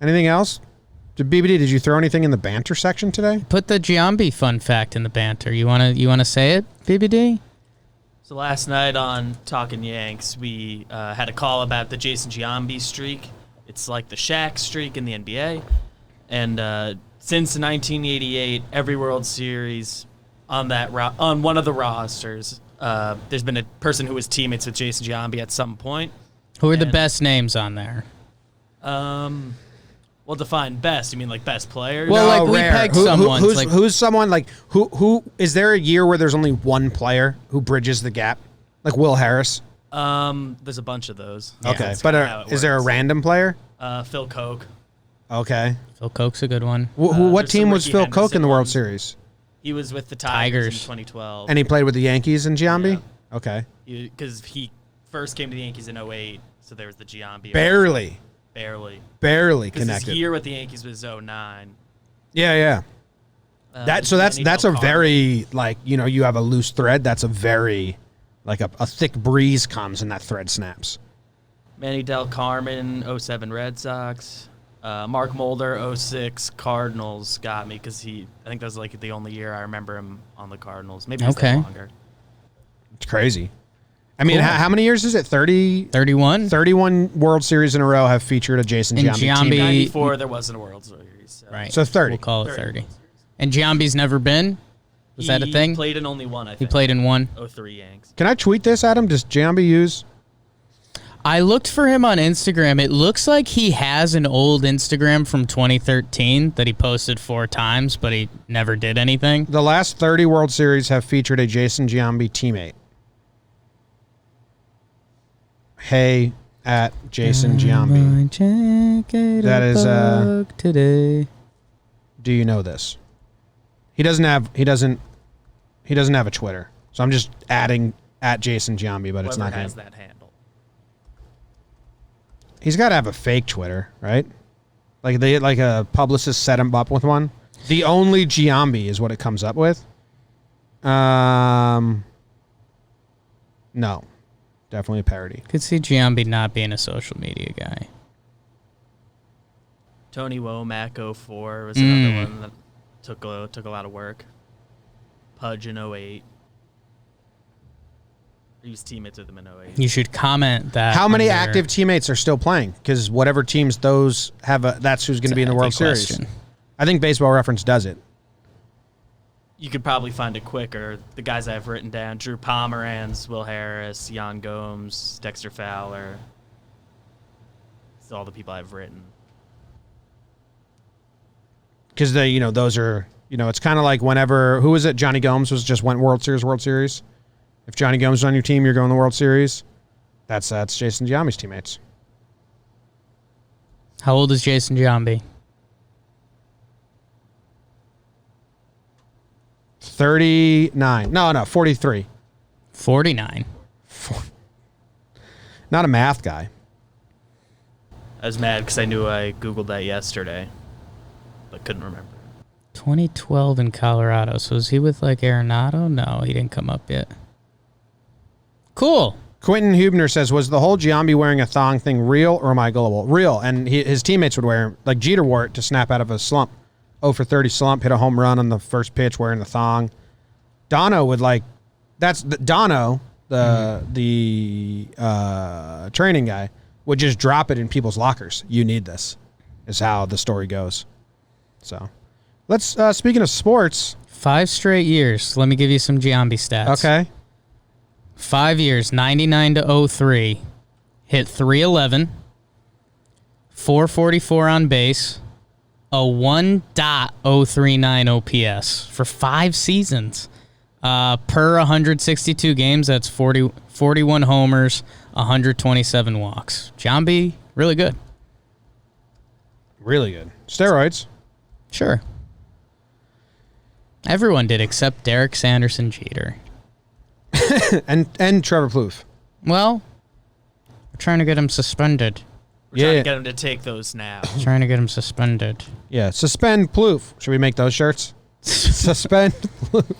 Anything else? BBD, did you throw anything in the banter section today? Put the Giambi fun fact in the banter. You wanna say it, BBD? So last night on Talking Yanks, we had a call about the Jason Giambi streak. It's like the Shaq streak in the NBA. And since 1988, every World Series on one of the rosters, there's been a person who was teammates with Jason Giambi at some point. Who are the best names on there? Well, define best. You mean like best players? Well, like we rare. pegged someone. Who's someone like who? Is there a year where there's only one player who bridges the gap, like Will Harris? There's a bunch of those. Okay, That's but kinda how it is there a works. random player? Phil Koch. Okay. Phil Koch's a good one. What There's team some was Ricky Phil Koch Henderson in the World ones. Series? He was with the Tigers in Tigers. 2012. And he played with the Yankees in Giambi? Yeah. Okay. Because he first came to the Yankees in 2008, so there was the Giambi. Barely Because connected. his year with the Yankees was 2009. Yeah. That's a Carmen. very, like, you have a loose thread. That's a very, like, a thick breeze comes and that thread snaps. Manny Del Carmen, 07 Red Sox. Mark Mulder, 06 Cardinals got me because I think that was like the only year I remember him on the Cardinals. Maybe it's Okay. longer. It's crazy. I mean, Cool. how many years is it? 31? 31 World Series in a row have featured a Jason And Giambi team. Giambi- 94, there wasn't a World Series. So. Right. So 30. We'll call it 30. 30. And Giambi's never been? Was that a thing? He played in only one, I think. He played in one. 03 Yanks. Can I tweet this, Adam? Does Giambi use? I looked for him on Instagram. It looks like he has an old Instagram from 2013 that he posted 4 times, but he never did anything. The last 30 World Series have featured a Jason Giambi teammate. Hey, at Jason Giambi. That is, today. Do you know this? He doesn't have a Twitter. So I'm just adding at Jason Giambi, but it's Whoever not him. has that handle. He's got to have a fake Twitter, right? Like a publicist set him up with one. The only Giambi is what it comes up with. No. Definitely a parody. Could see Giambi not being a social media guy. Tony Womack, 04 was another one that took a lot of work. Pudge in 08. He was teammates with him in 08. You should comment that. How many under- active teammates are still playing? Because whatever teams those have, that's who's going to be in the That's a World good Series. question. I think Baseball Reference does it. You could probably find it quicker. The guys I've written down: Drew Pomeranz, Will Harris, Jan Gomes, Dexter Fowler. It's all the people I've written. Because those are, it's kind of like whenever, who was it? Johnny Gomes just went World Series. If Johnny Gomes is on your team, you're going to the World Series. That's Jason Giambi's teammates. How old is Jason Giambi? 39. No, 43. 49. Not a math guy. I was mad because I knew I Googled that yesterday, but couldn't remember. 2012 in Colorado. So is he with like Arenado? No, he didn't come up yet. Cool. Quentin Hubner says, was the whole Giambi wearing a thong thing real or am I gullible? Real. And his teammates would wear, like Jeter wore it to snap out of a slump. 0 for 30 slump, hit a home run on the first pitch wearing the thong. Dono would Dono, the training guy, would just drop it in people's lockers. You need this, is how the story goes. So let's, speaking of sports. 5 straight years. Let me give you some Giambi stats. Okay. 5 years, 99 to 03. Hit 311. 444 on base. A 1.039 OPS for 5 seasons. Per 162 games, that's 41 homers, 127 walks. Giambi, really good. Really good. Steroids. Sure. Everyone did except Derek Sanderson Jeter. and Trevor Plouffe. Well, we're trying to get him suspended. We're trying to get him to take those now. Trying to get him suspended. Yeah, suspend Plouffe. Should we make those shirts? Suspend Plouffe.